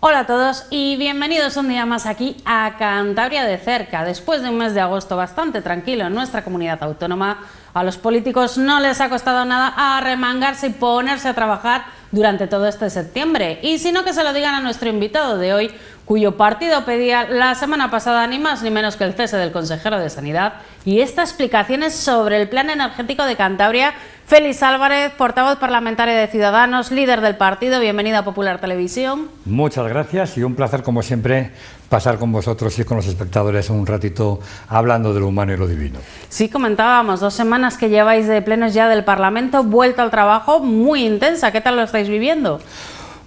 Hola a todos y bienvenidos un día más aquí a Cantabria de cerca. Después de un mes de agosto bastante tranquilo en nuestra comunidad autónoma, a los políticos no les ha costado nada arremangarse y ponerse a trabajar durante todo este septiembre. Y si no, que se lo digan a nuestro invitado de hoy, cuyo partido pedía la semana pasada ni más ni menos que el cese del consejero de Sanidad y estas explicaciones sobre el plan energético de Cantabria. Félix Álvarez, portavoz parlamentario de Ciudadanos, líder del partido, bienvenido a Popular Televisión. Muchas gracias y un placer, como siempre, pasar con vosotros y con los espectadores un ratito hablando de lo humano y lo divino. Sí, comentábamos, 2 semanas que lleváis de plenos ya del Parlamento, vuelta al trabajo muy intensa. ¿Qué tal lo estáis viviendo?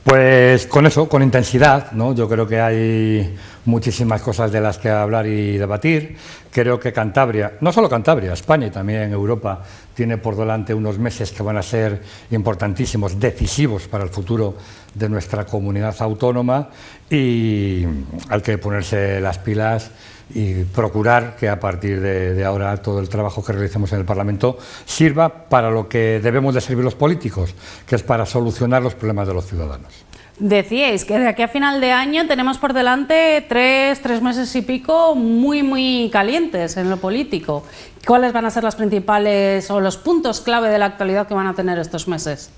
Pues con eso, con intensidad, ¿no? Yo creo que hay muchísimas cosas de las que hablar y debatir. Creo que Cantabria, no solo Cantabria, España y también Europa, tiene por delante unos meses que van a ser importantísimos, decisivos para el futuro de nuestra comunidad autónoma, y hay que ponerse las pilas y procurar que a partir de ahora todo el trabajo que realicemos en el Parlamento sirva para lo que debemos de servir los políticos, que es para solucionar los problemas de los ciudadanos. Decíais que de aquí a final de año tenemos por delante tres meses y pico muy calientes en lo político. ¿Cuáles van a ser las principales o los puntos clave de la actualidad que van a tener estos meses?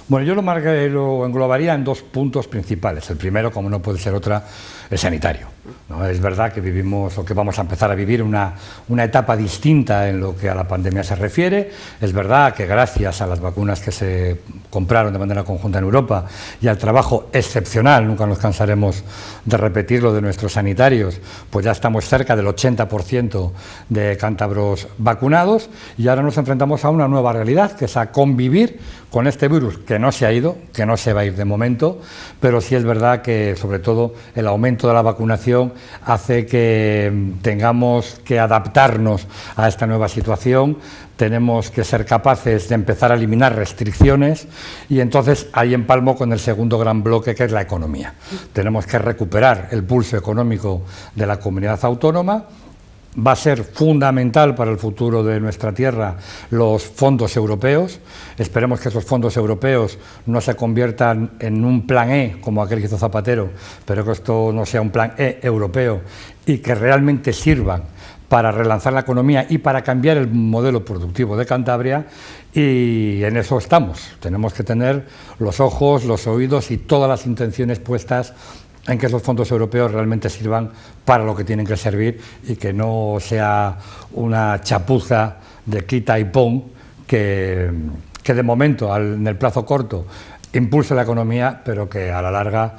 Bueno, yo lo englobaría en 2 puntos principales. El primero, como no puede ser otra, el sanitario, ¿no? Es verdad que vivimos, o que vamos a empezar a vivir una etapa distinta en lo que a la pandemia se refiere. Es verdad que gracias a las vacunas que se compraron de manera conjunta en Europa y al trabajo excepcional, nunca nos cansaremos de repetirlo, de nuestros sanitarios, pues ya estamos cerca del 80% de cántabros vacunados, y ahora nos enfrentamos a una nueva realidad, que es a convivir con este virus que no se ha ido, que no se va a ir de momento, pero sí es verdad que sobre todo el aumento de la vacunación hace que tengamos que adaptarnos a esta nueva situación. Tenemos que ser capaces de empezar a eliminar restricciones, y entonces ahí empalmo con el segundo gran bloque, que es la economía. Tenemos que recuperar el pulso económico de la comunidad autónoma. Va a ser fundamental para el futuro de nuestra tierra los fondos europeos. Esperemos que esos fondos europeos no se conviertan en un plan E como aquel que hizo Zapatero, pero que esto no sea un plan E europeo, y que realmente sirvan para relanzar la economía y para cambiar el modelo productivo de Cantabria, y en eso estamos. Tenemos que tener los ojos, los oídos y todas las intenciones puestas en que esos fondos europeos realmente sirvan para lo que tienen que servir, y que no sea una chapuza de quita y pon que de momento, en el plazo corto, impulse la economía, pero que a la larga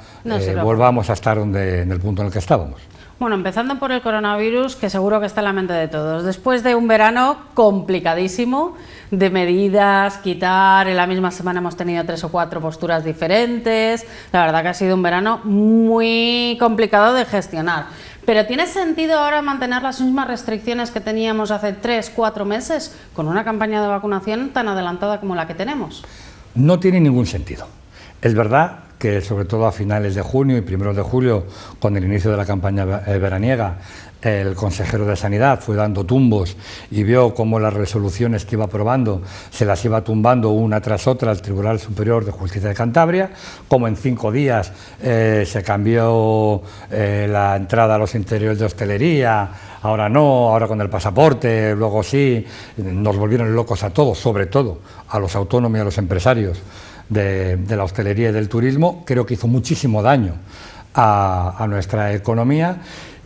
volvamos a estar en el punto en el que estábamos. Bueno, empezando por el coronavirus, que seguro que está en la mente de todos. Después de un verano complicadísimo, de medidas, quitar, en la misma semana hemos tenido 3 o 4 posturas diferentes. La verdad que ha sido un verano muy complicado de gestionar. Pero ¿tiene sentido ahora mantener las mismas restricciones que teníamos hace 3 o 4 meses con una campaña de vacunación tan adelantada como la que tenemos? No tiene ningún sentido. Es verdad que sobre todo a finales de junio y primeros de julio, con el inicio de la campaña veraniega, el consejero de Sanidad fue dando tumbos y vio cómo las resoluciones que iba aprobando se las iba tumbando una tras otra al Tribunal Superior de Justicia de Cantabria, como en 5 días se cambió la entrada a los interiores de hostelería, ahora no, ahora con el pasaporte, luego sí. Nos volvieron locos a todos, sobre todo a los autónomos y a los empresarios de la hostelería y del turismo. Creo que hizo muchísimo daño a nuestra economía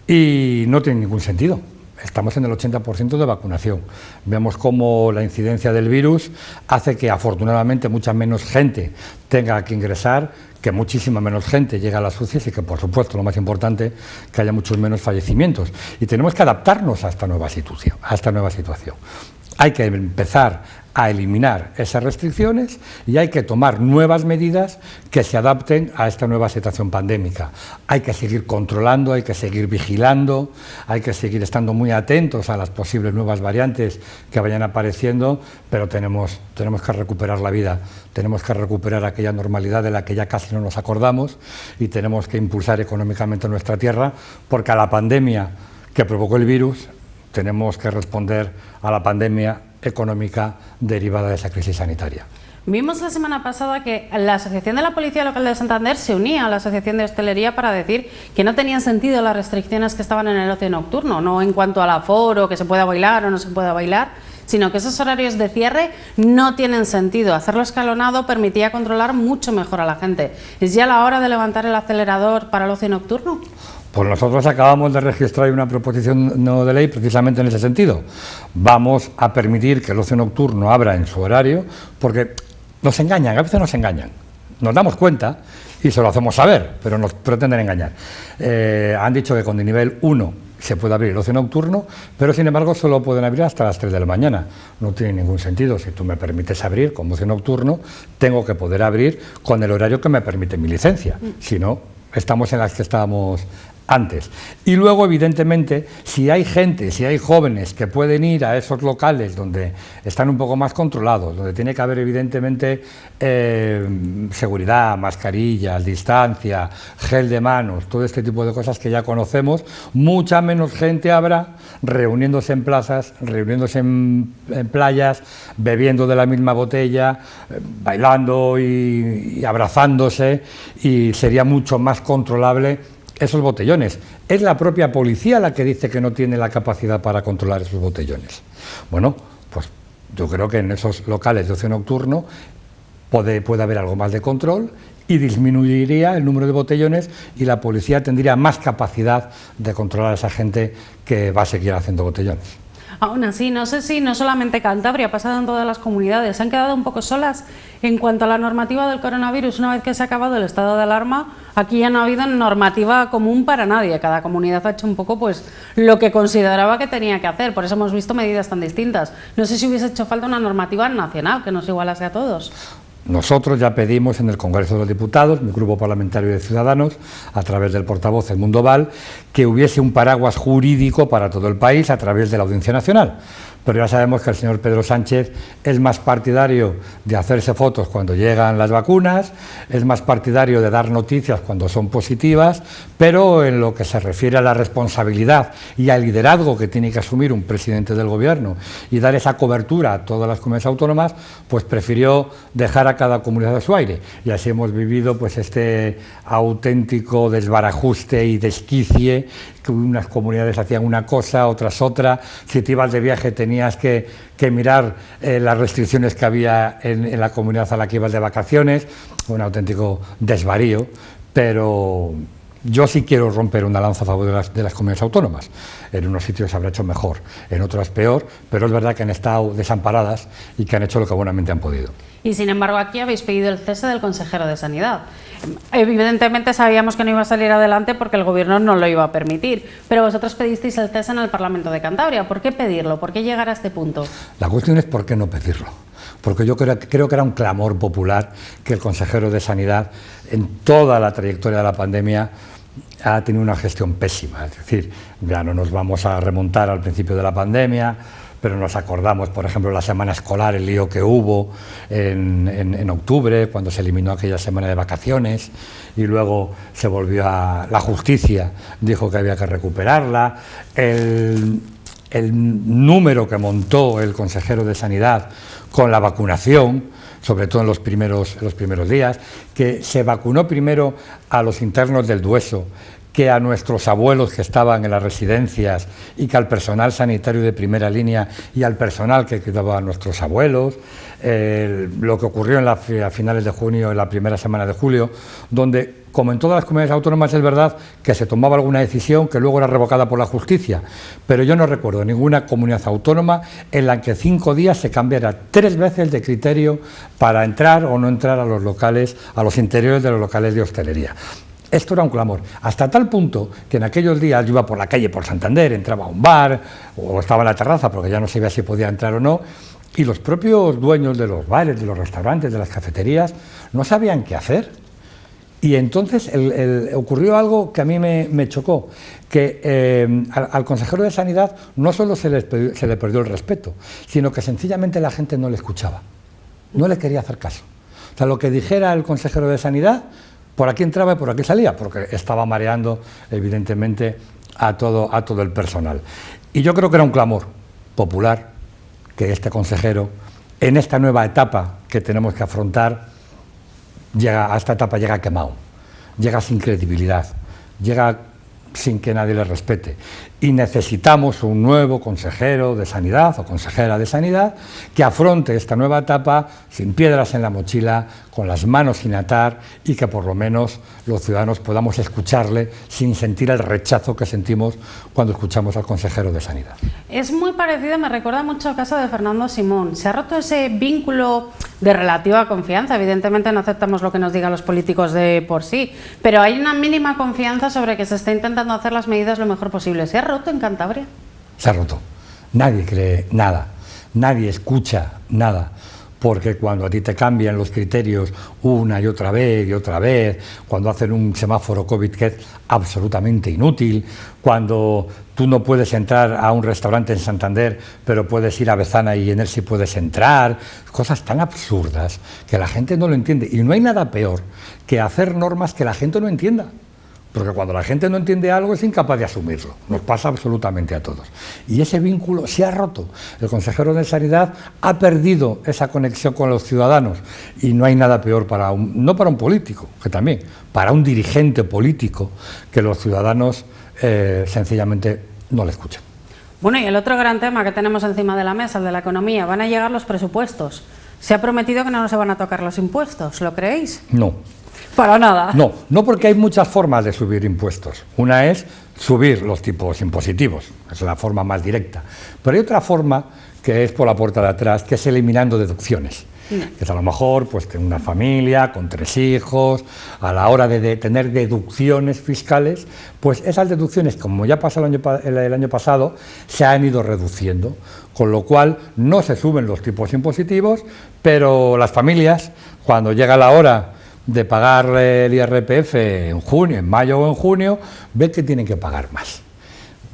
y no tiene ningún sentido. Estamos en el 80% de vacunación. Vemos cómo la incidencia del virus hace que afortunadamente mucha menos gente tenga que ingresar, que muchísima menos gente llega a las UCIs, y que, por supuesto, lo más importante, que haya muchos menos fallecimientos. Y tenemos que adaptarnos a esta nueva situación. Hay que empezar a eliminar esas restricciones y hay que tomar nuevas medidas que se adapten a esta nueva situación pandémica. Hay que seguir controlando, hay que seguir vigilando, hay que seguir estando muy atentos a las posibles nuevas variantes que vayan apareciendo, pero tenemos que recuperar la vida, tenemos que recuperar aquella normalidad de la que ya casi no nos acordamos, y tenemos que impulsar económicamente nuestra tierra, porque a la pandemia que provocó el virus tenemos que responder a la pandemia económica derivada de esa crisis sanitaria. Vimos la semana pasada que la Asociación de la Policía Local de Santander se unía a la Asociación de Hostelería para decir que no tenían sentido las restricciones que estaban en el ocio nocturno, no en cuanto al aforo, que se pueda bailar o no se pueda bailar, sino que esos horarios de cierre no tienen sentido. Hacerlo escalonado permitía controlar mucho mejor a la gente. ¿Es ya la hora de levantar el acelerador para el ocio nocturno? Pues nosotros acabamos de registrar una proposición no de ley precisamente en ese sentido. Vamos a permitir que el ocio nocturno abra en su horario, porque nos engañan, a veces nos engañan. Nos damos cuenta y se lo hacemos saber, pero nos pretenden engañar. Han dicho que con el nivel 1 se puede abrir el ocio nocturno, pero sin embargo solo pueden abrir hasta las 3 de la mañana. No tiene ningún sentido. Si tú me permites abrir con ocio nocturno, tengo que poder abrir con el horario que me permite mi licencia. Si no, estamos en las que estábamos antes. Y luego, evidentemente, si hay gente, si hay jóvenes que pueden ir a esos locales donde están un poco más controlados, donde tiene que haber, evidentemente, seguridad, mascarillas, distancia, gel de manos, todo este tipo de cosas que ya conocemos, mucha menos gente habrá reuniéndose en plazas, reuniéndose en playas, bebiendo de la misma botella, bailando y abrazándose, y sería mucho más controlable esos botellones. Es la propia policía la que dice que no tiene la capacidad para controlar esos botellones. Bueno, pues yo creo que en esos locales de ocio nocturno puede haber algo más de control y disminuiría el número de botellones y la policía tendría más capacidad de controlar a esa gente que va a seguir haciendo botellones. Aún así, no sé si no solamente Cantabria, ha pasado en todas las comunidades, se han quedado un poco solas en cuanto a la normativa del coronavirus. Una vez que se ha acabado el estado de alarma, aquí ya no ha habido normativa común para nadie. Cada comunidad ha hecho un poco pues lo que consideraba que tenía que hacer, por eso hemos visto medidas tan distintas. No sé si hubiese hecho falta una normativa nacional que nos igualase a todos. Nosotros ya pedimos en el Congreso de los Diputados, mi grupo parlamentario de Ciudadanos, a través del portavoz Edmundo Val, que hubiese un paraguas jurídico para todo el país a través de la Audiencia Nacional. Pero ya sabemos que el señor Pedro Sánchez es más partidario de hacerse fotos cuando llegan las vacunas, es más partidario de dar noticias cuando son positivas, pero en lo que se refiere a la responsabilidad y al liderazgo que tiene que asumir un presidente del gobierno y dar esa cobertura a todas las comunidades autónomas, pues prefirió dejar a cada comunidad a su aire. Y así hemos vivido pues este auténtico desbarajuste y desquicie, que unas comunidades hacían una cosa, otras otra. Si te ibas de viaje tenías que mirar las restricciones que había en la comunidad a la que ibas de vacaciones, un auténtico desvarío, pero yo sí quiero romper una lanza a favor de las comunidades autónomas. En unos sitios se habrá hecho mejor, en otros peor, pero es verdad que han estado desamparadas y que han hecho lo que buenamente han podido. Y sin embargo aquí habéis pedido el cese del consejero de Sanidad. Evidentemente sabíamos que no iba a salir adelante porque el gobierno no lo iba a permitir, pero vosotros pedisteis el cese en el Parlamento de Cantabria. ¿Por qué pedirlo? ¿Por qué llegar a este punto? La cuestión es por qué no pedirlo. Porque yo creo que era un clamor popular que el consejero de Sanidad, en toda la trayectoria de la pandemia, ha tenido una gestión pésima. Es decir, ya no nos vamos a remontar al principio de la pandemia, pero nos acordamos, por ejemplo, la semana escolar, el lío que hubo en octubre, cuando se eliminó aquella semana de vacaciones, y luego se volvió a la justicia, dijo que había que recuperarla. El número que montó el consejero de Sanidad con la vacunación, sobre todo en los primeros días, que se vacunó primero a los internos del Dueso que a nuestros abuelos que estaban en las residencias y que al personal sanitario de primera línea y al personal que cuidaba a nuestros abuelos, lo que ocurrió a finales de junio, en la primera semana de julio, donde, como en todas las comunidades autónomas, es verdad que se tomaba alguna decisión que luego era revocada por la justicia, pero yo no recuerdo ninguna comunidad autónoma en la que 5 días se cambiara 3 veces de criterio para entrar o no entrar a los locales, a los interiores de los locales de hostelería. Esto era un clamor, hasta tal punto que en aquellos días yo iba por la calle por Santander, entraba a un bar o estaba en la terraza porque ya no sabía si podía entrar o no, y los propios dueños de los bares, de los restaurantes, de las cafeterías, no sabían qué hacer. Y entonces ocurrió algo que a mí me chocó, que al consejero de Sanidad no solo se le perdió el respeto, sino que sencillamente la gente no le escuchaba, no le quería hacer caso. O sea, lo que dijera el consejero de Sanidad, por aquí entraba y por aquí salía, porque estaba mareando, evidentemente, a todo el personal. Y yo creo que era un clamor popular que este consejero en esta nueva etapa que tenemos que afrontar, a esta etapa llega quemado, llega sin credibilidad, llega sin que nadie le respete. Y necesitamos un nuevo consejero de Sanidad o consejera de Sanidad que afronte esta nueva etapa sin piedras en la mochila, con las manos sin atar, y que por lo menos los ciudadanos podamos escucharle sin sentir el rechazo que sentimos cuando escuchamos al consejero de Sanidad. Es muy parecido, me recuerda mucho al caso de Fernando Simón. Se ha roto ese vínculo de relativa confianza. Evidentemente no aceptamos lo que nos digan los políticos de por sí, pero hay una mínima confianza sobre que se está intentando hacer las medidas lo mejor posible. ¿Se ha roto en Cantabria? Se ha roto. Nadie cree nada, nadie escucha nada, porque cuando a ti te cambian los criterios una y otra vez, cuando hacen un semáforo COVID que es absolutamente inútil, cuando tú no puedes entrar a un restaurante en Santander, pero puedes ir a Bezana y en él sí puedes entrar, cosas tan absurdas que la gente no lo entiende. Y no hay nada peor que hacer normas que la gente no entienda. Porque cuando la gente no entiende algo es incapaz de asumirlo. Nos pasa absolutamente a todos. Y ese vínculo se ha roto. El consejero de Sanidad ha perdido esa conexión con los ciudadanos. Y no hay nada peor no para un político, que también, para un dirigente político, que los ciudadanos sencillamente no le escuchan. Bueno, y el otro gran tema que tenemos encima de la mesa, el de la economía, van a llegar los presupuestos. Se ha prometido que no se van a tocar los impuestos, ¿lo creéis? No. Para nada. No, porque hay muchas formas de subir impuestos. Una es subir los tipos impositivos, es la forma más directa. Pero hay otra forma que es por la puerta de atrás, que es eliminando deducciones. Que es a lo mejor pues tener una familia con 3 hijos, a la hora de tener deducciones fiscales, pues esas deducciones, como ya pasó el año pasado, se han ido reduciendo, con lo cual no se suben los tipos impositivos, pero las familias, cuando llega la hora de pagar el IRPF en mayo o en junio, ven que tienen que pagar más.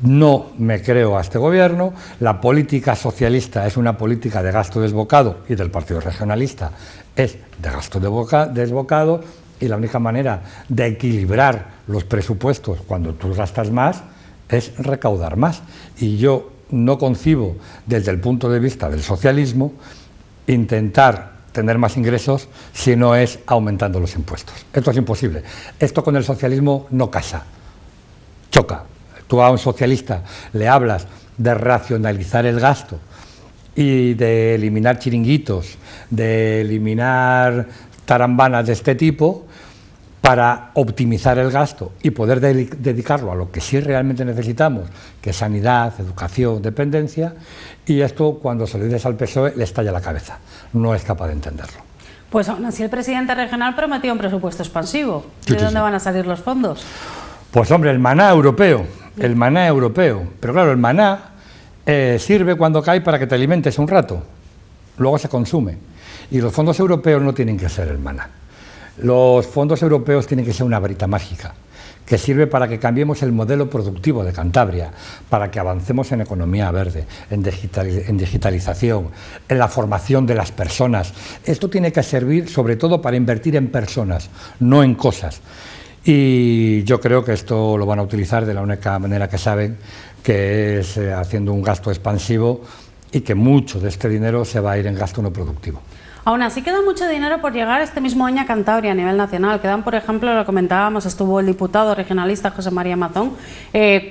No me creo a este gobierno. La política socialista es una política de gasto desbocado, y del Partido Regionalista es de gasto desbocado, y la única manera de equilibrar los presupuestos cuando tú gastas más es recaudar más. Y yo no concibo, desde el punto de vista del socialismo, intentar tener más ingresos si no es aumentando los impuestos. Esto es imposible. Esto con el socialismo no casa, choca. Tú a un socialista le hablas de racionalizar el gasto y de eliminar chiringuitos, de eliminar tarambanas de este tipo para optimizar el gasto y poder dedicarlo a lo que sí realmente necesitamos, que es sanidad, educación, dependencia, y esto cuando se lo dices al PSOE le estalla la cabeza, no es capaz de entenderlo. Pues aún así el presidente regional prometió un presupuesto expansivo. ¿De dónde van a salir los fondos? Pues hombre, el maná europeo, pero claro, el maná sirve cuando cae para que te alimentes un rato, luego se consume, y los fondos europeos no tienen que ser el maná. Los fondos europeos tienen que ser una varita mágica, que sirve para que cambiemos el modelo productivo de Cantabria, para que avancemos en economía verde, en digitalización, en la formación de las personas. Esto tiene que servir sobre todo para invertir en personas, no en cosas. Y yo creo que esto lo van a utilizar de la única manera que saben, que es haciendo un gasto expansivo, y que mucho de este dinero se va a ir en gasto no productivo. Aún así queda mucho dinero por llegar este mismo año a Cantabria a nivel nacional. Quedan, por ejemplo, lo comentábamos, estuvo el diputado regionalista José María Mazón,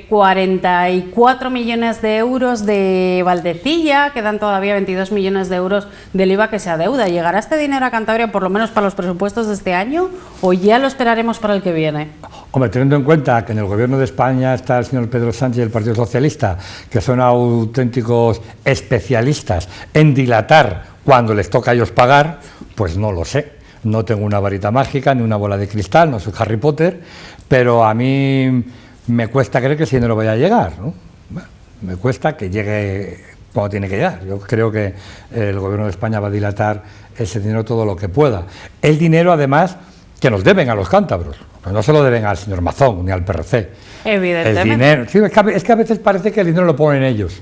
44 millones de euros de Valdecilla, quedan todavía 22 millones de euros del IVA que se adeuda. ¿Llegará este dinero a Cantabria por lo menos para los presupuestos de este año o ya lo esperaremos para el que viene? Hombre, teniendo en cuenta que en el gobierno de España está el señor Pedro Sánchez y el Partido Socialista, que son auténticos especialistas en dilatar cuando les toca a ellos pagar, pues no lo sé. No tengo una varita mágica ni una bola de cristal, no soy Harry Potter, pero a mí me cuesta creer que ese dinero vaya a llegar, ¿no? Bueno, me cuesta que llegue cuando tiene que llegar. Yo creo que el gobierno de España va a dilatar ese dinero todo lo que pueda. El dinero, además, que nos deben a los cántabros, no se lo deben al señor Mazón ni al PRC. Evidentemente. El dinero, sí, es que a veces parece que el dinero lo ponen ellos.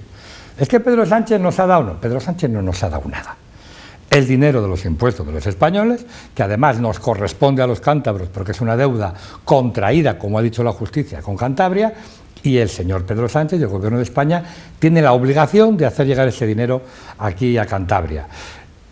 Es que Pedro Sánchez nos ha dado, no, Pedro Sánchez no nos ha dado nada. El dinero de los impuestos de los españoles, que además nos corresponde a los cántabros porque es una deuda contraída, como ha dicho la justicia, con Cantabria, y el señor Pedro Sánchez y el gobierno de España tienen la obligación de hacer llegar ese dinero aquí a Cantabria.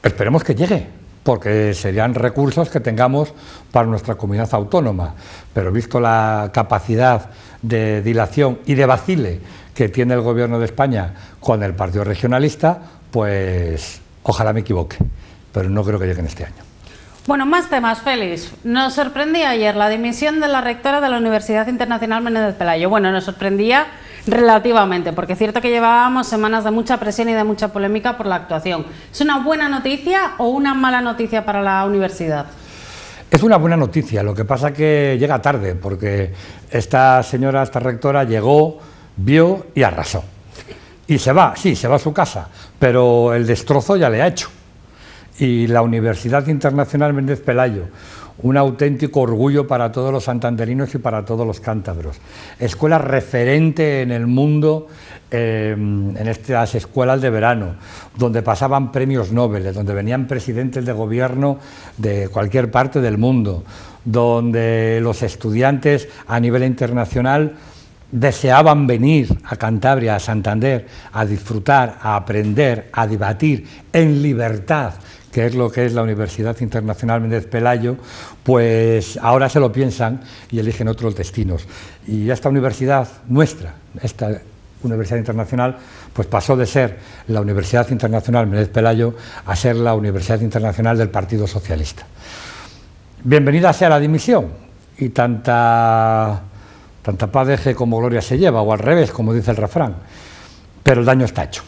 Esperemos que llegue, porque serían recursos que tengamos para nuestra comunidad autónoma, pero visto la capacidad de dilación y de vacile que tiene el Gobierno de España con el Partido Regionalista, pues ojalá me equivoque, pero no creo que lleguen este año. Bueno, más temas, Félix. Nos sorprendía ayer la dimisión de la rectora de la Universidad Internacional Menéndez Pelayo. Bueno, nos sorprendía relativamente, porque es cierto que llevábamos semanas de mucha presión y de mucha polémica por la actuación. ¿Es una buena noticia o una mala noticia para la universidad? Es una buena noticia, lo que pasa que llega tarde, porque esta señora, esta rectora, llegó, vio y arrasó. Y se va, sí, se va a su casa, pero el destrozo ya le ha hecho. Y la Universidad Internacional Menéndez Pelayo, un auténtico orgullo para todos los santanderinos y para todos los cántabros. Escuela referente en el mundo en estas escuelas de verano, donde pasaban premios Nobel, donde venían presidentes de gobierno de cualquier parte del mundo, donde los estudiantes a nivel internacional deseaban venir a Cantabria, a Santander, a disfrutar, a aprender, a debatir en libertad, que es lo que es la Universidad Internacional Menéndez Pelayo, pues ahora se lo piensan y eligen otros destinos. Y esta universidad nuestra, esta Universidad Internacional, pues pasó de ser la Universidad Internacional Menéndez Pelayo a ser la Universidad Internacional del Partido Socialista. Bienvenida sea la dimisión, y tanta paz deje como gloria se lleva, o al revés, como dice el refrán, pero el daño está hecho.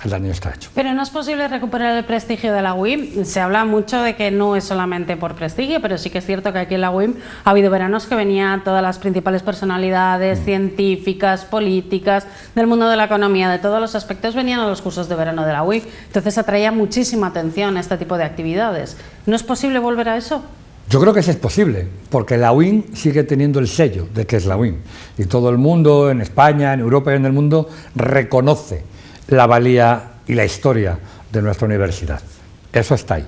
El daño está hecho. Pero no es posible recuperar el prestigio de la UIM. Se habla mucho de que no es solamente por prestigio, pero sí que es cierto que aquí en la UIM ha habido veranos que venían todas las principales personalidades científicas, políticas, del mundo de la economía, de todos los aspectos, venían a los cursos de verano de la UIM. Entonces atraía muchísima atención este tipo de actividades. ¿No es posible volver a eso? Yo creo que sí es posible, porque la UIM sigue teniendo el sello de que es la UIM. Y todo el mundo, en España, en Europa y en el mundo, reconoce la valía y la historia de nuestra universidad. Eso está ahí.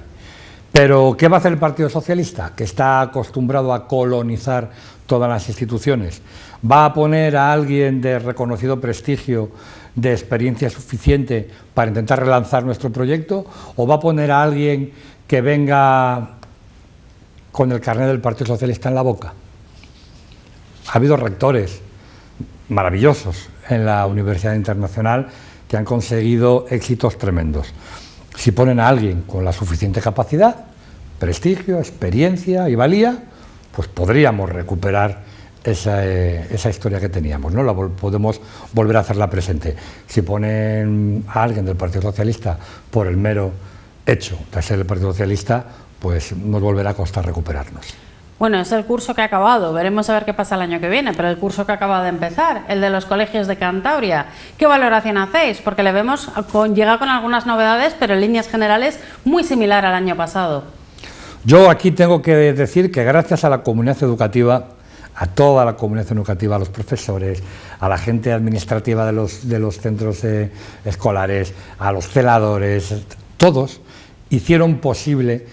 Pero ¿qué va a hacer el Partido Socialista, que está acostumbrado a colonizar todas las instituciones? ¿Va a poner a alguien de reconocido prestigio, de experiencia suficiente para intentar relanzar nuestro proyecto? ¿O va a poner a alguien que venga con el carnet del Partido Socialista en la boca? Ha habido rectores maravillosos en la Universidad Internacional que han conseguido éxitos tremendos. Si ponen a alguien con la suficiente capacidad, prestigio, experiencia y valía, pues podríamos recuperar esa historia que teníamos, ¿no? Podemos volver a hacerla presente. Si ponen a alguien del Partido Socialista por el mero hecho de ser el Partido Socialista, pues nos volverá a costar recuperarnos. Bueno, es el curso que ha acabado, veremos a ver qué pasa el año que viene, pero el curso que acaba de empezar, el de los colegios de Cantabria, ¿qué valoración hacéis? Porque le vemos, llega con algunas novedades, pero en líneas generales muy similar al año pasado. Yo aquí tengo que decir que gracias a la comunidad educativa, a toda la comunidad educativa, a los profesores, a la gente administrativa de los centros escolares, a los celadores, todos hicieron posible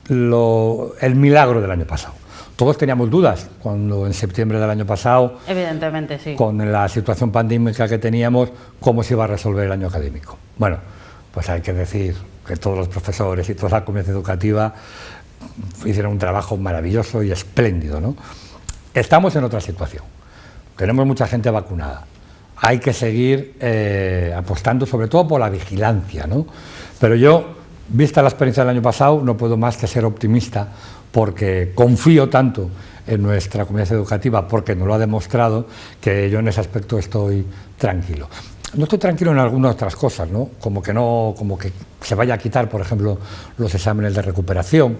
el milagro del año pasado. Todos teníamos dudas cuando en septiembre del año pasado, evidentemente sí, con la situación pandémica que teníamos, cómo se iba a resolver el año académico. Bueno, pues hay que decir que todos los profesores y toda la comunidad educativa hicieron un trabajo maravilloso y espléndido, ¿no? Estamos en otra situación, tenemos mucha gente vacunada, hay que seguir apostando sobre todo por la vigilancia, ¿no? Pero yo, vista la experiencia del año pasado, no puedo más que ser optimista, porque confío tanto en nuestra comunidad educativa, porque nos lo ha demostrado, que yo en ese aspecto estoy tranquilo. No estoy tranquilo en algunas otras cosas, ¿no? Como que se vaya a quitar, por ejemplo, los exámenes de recuperación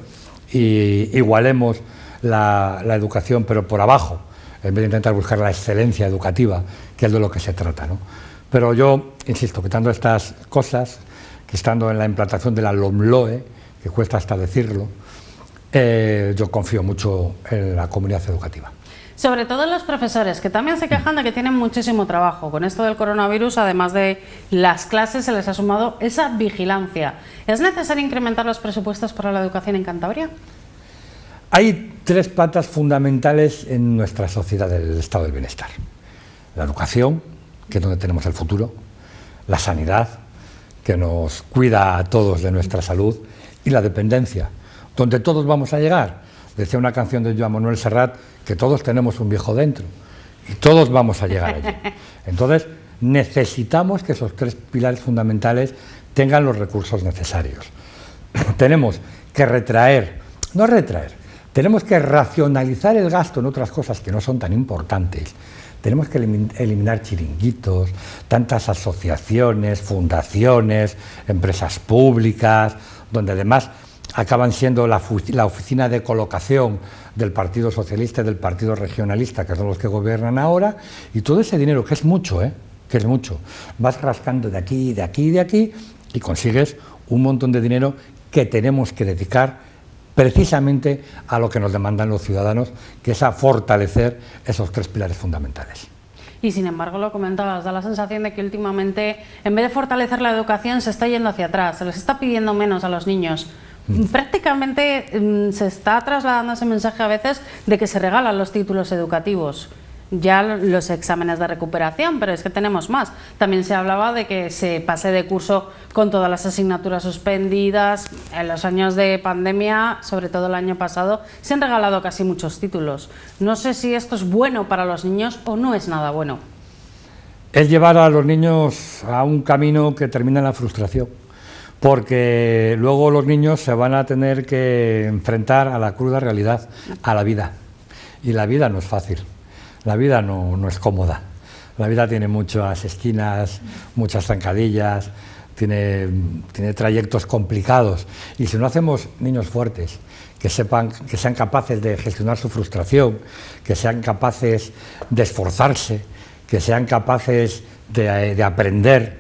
y igualemos la educación, pero por abajo, en vez de intentar buscar la excelencia educativa, que es de lo que se trata, ¿no? Pero yo, insisto, quitando estas cosas, que estando en la implantación de la LOMLOE, que cuesta hasta decirlo, yo confío mucho en la comunidad educativa. Sobre todo en los profesores, que también se quejan de que tienen muchísimo trabajo. Con esto del coronavirus, además de las clases, se les ha sumado esa vigilancia. ¿Es necesario incrementar los presupuestos para la educación en Cantabria? Hay tres patas fundamentales en nuestra sociedad del estado del bienestar. La educación, que es donde tenemos el futuro, la sanidad, que nos cuida a todos de nuestra salud, y la dependencia, donde todos vamos a llegar. Decía una canción de Joan Manuel Serrat que todos tenemos un viejo dentro y todos vamos a llegar allí. Entonces, necesitamos que esos 3 pilares fundamentales tengan los recursos necesarios. Tenemos que tenemos que racionalizar el gasto en otras cosas que no son tan importantes. Tenemos que eliminar chiringuitos, tantas asociaciones, fundaciones, empresas públicas, donde además acaban siendo la oficina de colocación del Partido Socialista y del Partido Regionalista, que son los que gobiernan ahora, y todo ese dinero, que es mucho, que es mucho, vas rascando de aquí, de aquí, de aquí, y consigues un montón de dinero que tenemos que dedicar precisamente a lo que nos demandan los ciudadanos, que es a fortalecer esos 3 pilares fundamentales. Y sin embargo, lo comentabas, da la sensación de que últimamente, en vez de fortalecer la educación, se está yendo hacia atrás, se les está pidiendo menos a los niños. Prácticamente se está trasladando ese mensaje a veces de que se regalan los títulos educativos, ya los exámenes de recuperación, pero es que tenemos más. También se hablaba de que se pase de curso con todas las asignaturas suspendidas. En los años de pandemia, sobre todo el año pasado, se han regalado casi muchos títulos. No sé si esto es bueno para los niños o no es nada bueno. Es llevar a los niños a un camino que termina en la frustración, porque luego los niños se van a tener que enfrentar a la cruda realidad, a la vida. Y la vida no es fácil. La vida no es cómoda, la vida tiene muchas esquinas, muchas zancadillas, tiene trayectos complicados, y si no hacemos niños fuertes, que sean capaces de gestionar su frustración, que sean capaces de esforzarse, que sean capaces de aprender,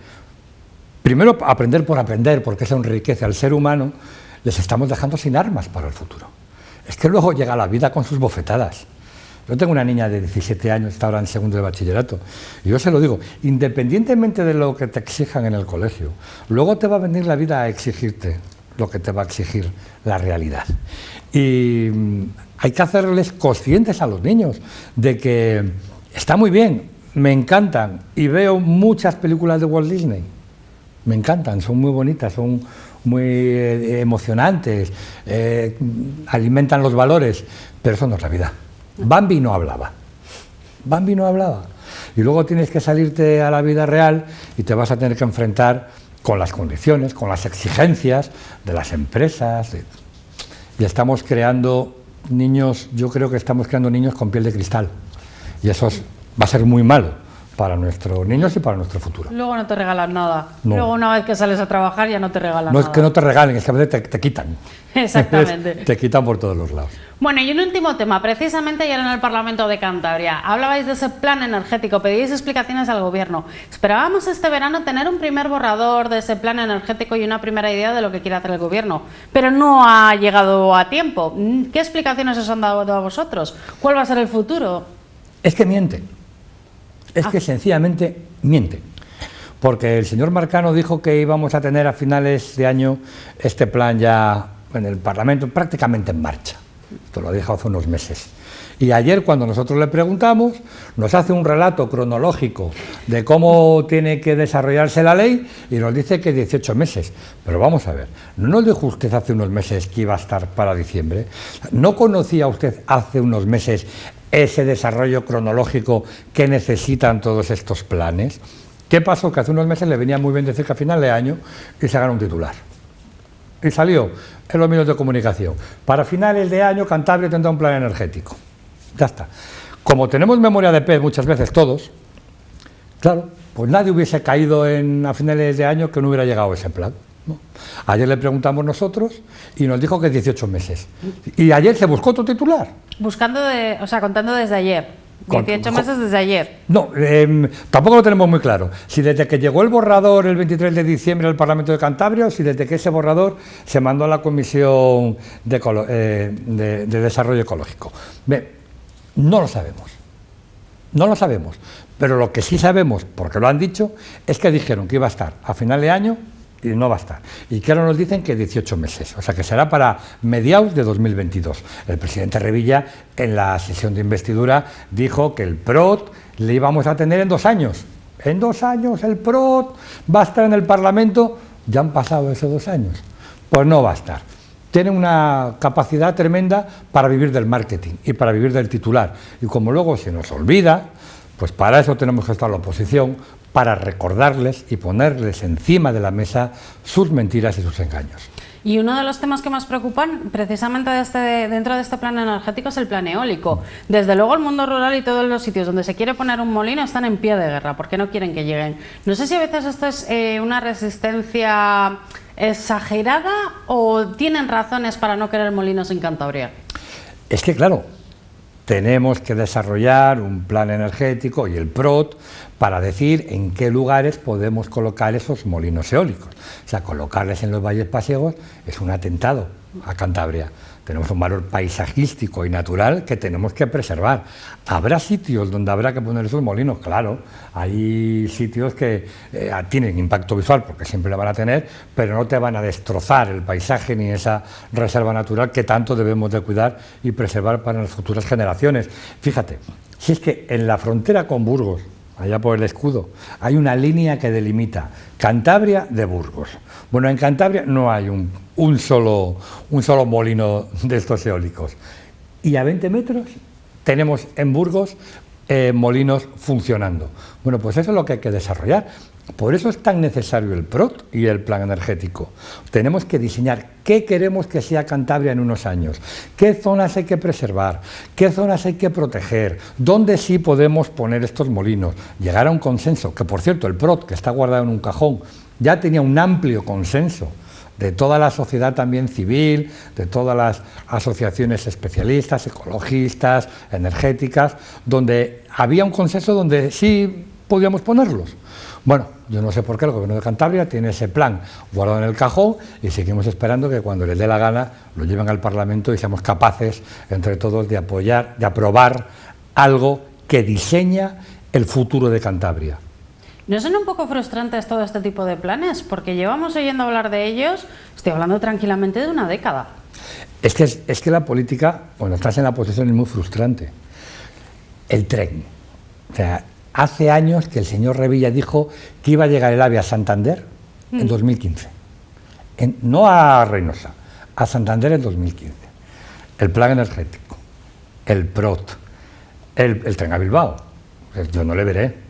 primero aprender por aprender, porque eso enriquece al ser humano, les estamos dejando sin armas para el futuro. Es que luego llega la vida con sus bofetadas. Yo tengo una niña de 17 años, está ahora en segundo de bachillerato, y yo se lo digo, independientemente de lo que te exijan en el colegio, luego te va a venir la vida a exigirte lo que te va a exigir la realidad. Y hay que hacerles conscientes a los niños de que está muy bien, me encantan, y veo muchas películas de Walt Disney, me encantan, son muy bonitas, son muy emocionantes, alimentan los valores, pero eso no es la vida. Bambi no hablaba. Y luego tienes que salirte a la vida real y te vas a tener que enfrentar con las condiciones, con las exigencias de las empresas. Y estamos creando niños, yo creo que estamos creando niños con piel de cristal. Y eso va a ser muy malo para nuestros niños y para nuestro futuro. Luego no te regalan nada. No. Luego una vez que sales a trabajar ya no te regalan nada. No es que no te regalen, es que a veces te quitan. Exactamente. Te quitan por todos los lados. Bueno, y un último tema, precisamente ayer en el Parlamento de Cantabria, hablabais de ese plan energético, pedíais explicaciones al Gobierno. Esperábamos este verano tener un primer borrador de ese plan energético y una primera idea de lo que quiere hacer el Gobierno, pero no ha llegado a tiempo. ¿Qué explicaciones os han dado a vosotros? ¿Cuál va a ser el futuro? Es que mienten, que sencillamente mienten. Porque el señor Marcano dijo que íbamos a tener a finales de año este plan ya en el Parlamento prácticamente en marcha. Esto lo dijo hace unos meses. Y ayer, cuando nosotros le preguntamos, nos hace un relato cronológico de cómo tiene que desarrollarse la ley y nos dice que 18 meses. Pero vamos a ver, ¿no nos dijo usted hace unos meses que iba a estar para diciembre? ¿No conocía usted hace unos meses ese desarrollo cronológico que necesitan todos estos planes? ¿Qué pasó? Que hace unos meses le venía muy bien decir que a final de año y se ganó un titular. Y salió en los medios de comunicación. Para finales de año Cantabria tendrá un plan energético. Ya está. Como tenemos memoria de pez muchas veces todos, claro, pues nadie hubiese caído a finales de año que no hubiera llegado ese plan, ¿no? Ayer le preguntamos nosotros y nos dijo que 18 meses. Y ayer se buscó otro titular. Contando desde ayer. 18 meses desde ayer. No, tampoco lo tenemos muy claro. Si desde que llegó el borrador el 23 de diciembre al Parlamento de Cantabria o si desde que ese borrador se mandó a la Comisión de Desarrollo Ecológico. No lo sabemos. No lo sabemos. Pero lo que sí sabemos, porque lo han dicho, es que dijeron que iba a estar a final de año y no va a estar. Y que ahora nos dicen que 18 meses, o sea que será para mediados de 2022. El presidente Revilla, en la sesión de investidura, dijo que el PROT le íbamos a tener en 2 años. En 2 años el PROT va a estar en el Parlamento. Ya han pasado esos 2 años. pues no va a estar. Tienen una capacidad tremenda para vivir del marketing y para vivir del titular. Y como luego se nos olvida, pues para eso tenemos que estar en la oposición, para recordarles y ponerles encima de la mesa sus mentiras y sus engaños. Y uno de los temas que más preocupan precisamente dentro de este plan energético es el plan eólico. Desde luego el mundo rural y todos los sitios donde se quiere poner un molino están en pie de guerra porque no quieren que lleguen. No sé si a veces esto es una resistencia exagerada o tienen razones para no querer molinos en Cantabria. Es que claro, tenemos que desarrollar un plan energético y el PROT para decir en qué lugares podemos colocar esos molinos eólicos. O sea, colocarles en los valles pasiegos es un atentado a Cantabria. Tenemos un valor paisajístico y natural que tenemos que preservar. ¿Habrá sitios donde habrá que poner esos molinos? Claro, hay sitios que tienen impacto visual, porque siempre lo van a tener, pero no te van a destrozar el paisaje ni esa reserva natural que tanto debemos de cuidar y preservar para las futuras generaciones. Fíjate, si es que en la frontera con Burgos, allá por el escudo, hay una línea que delimita Cantabria de Burgos. Bueno, en Cantabria no hay un solo molino de estos eólicos. Y a 20 metros tenemos en Burgos molinos funcionando. Bueno, pues eso es lo que hay que desarrollar. Por eso es tan necesario el PROT y el plan energético. Tenemos que diseñar qué queremos que sea Cantabria en unos años, qué zonas hay que preservar, qué zonas hay que proteger, dónde sí podemos poner estos molinos, llegar a un consenso, que por cierto el PROT, que está guardado en un cajón, ya tenía un amplio consenso de toda la sociedad también civil, de todas las asociaciones especialistas, ecologistas, energéticas, donde había un consenso donde sí podíamos ponerlos. Bueno, yo no sé por qué el Gobierno de Cantabria tiene ese plan guardado en el cajón y seguimos esperando que cuando les dé la gana lo lleven al Parlamento y seamos capaces entre todos de apoyar, de aprobar algo que diseña el futuro de Cantabria. ¿No son un poco frustrantes todo este tipo de planes? Porque llevamos oyendo hablar de ellos, estoy hablando tranquilamente de una década. Es que la política, cuando estás en la oposición, es muy frustrante. El tren. O sea, hace años que el señor Revilla dijo que iba a llegar el AVE a Santander en 2015. No a Reynosa, a Santander en 2015. El plan energético, el PROT, el tren a Bilbao. Yo no le veré.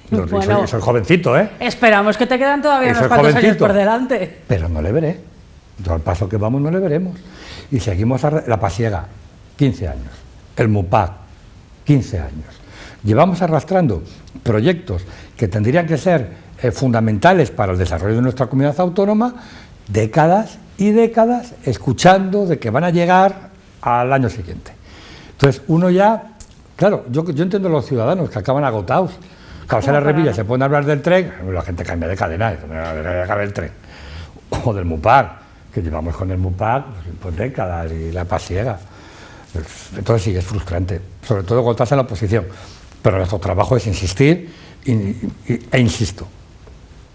Bueno, soy jovencito, ¿eh? Esperamos que te quedan todavía unos cuantos años por delante. Pero no le veré. Yo al paso que vamos no le veremos. Y seguimos la Pasiega, 15 años. El MUPAC, 15 años. Llevamos arrastrando proyectos que tendrían que ser fundamentales para el desarrollo de nuestra comunidad autónoma, décadas y décadas, escuchando de que van a llegar al año siguiente. Entonces, uno ya, claro, yo entiendo a los ciudadanos que acaban agotados. Claro, se la Revilla, se pone a hablar del tren, la gente cambia de cadena, acaba el tren. O del MUPAC, que llevamos con el MUPAC pues décadas, y la Pasiega. Entonces sí, es frustrante, sobre todo cuando estás en la oposición. Pero nuestro trabajo es insistir e insisto,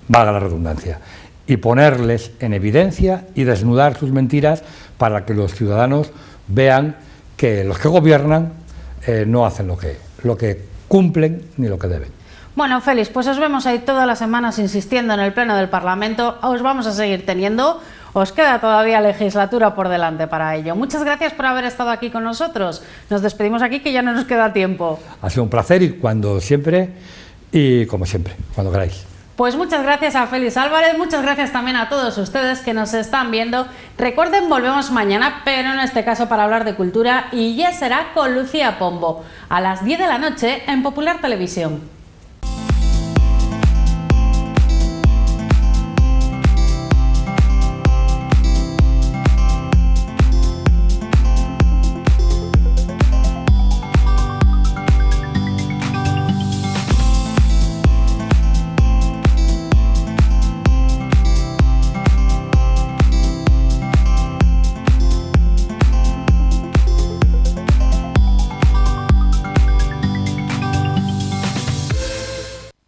valga la redundancia, y ponerles en evidencia y desnudar sus mentiras para que los ciudadanos vean que los que gobiernan no hacen lo que cumplen ni lo que deben. Bueno, Félix, pues os vemos ahí todas las semanas insistiendo en el Pleno del Parlamento, os vamos a seguir teniendo, os queda todavía legislatura por delante para ello. Muchas gracias por haber estado aquí con nosotros, nos despedimos aquí que ya no nos queda tiempo. Ha sido un placer y cuando siempre, y como siempre, cuando queráis. Pues muchas gracias a Félix Álvarez, muchas gracias también a todos ustedes que nos están viendo. Recuerden, volvemos mañana, pero en este caso para hablar de cultura y ya será con Lucía Pombo, a las 10 de la noche en Popular Televisión.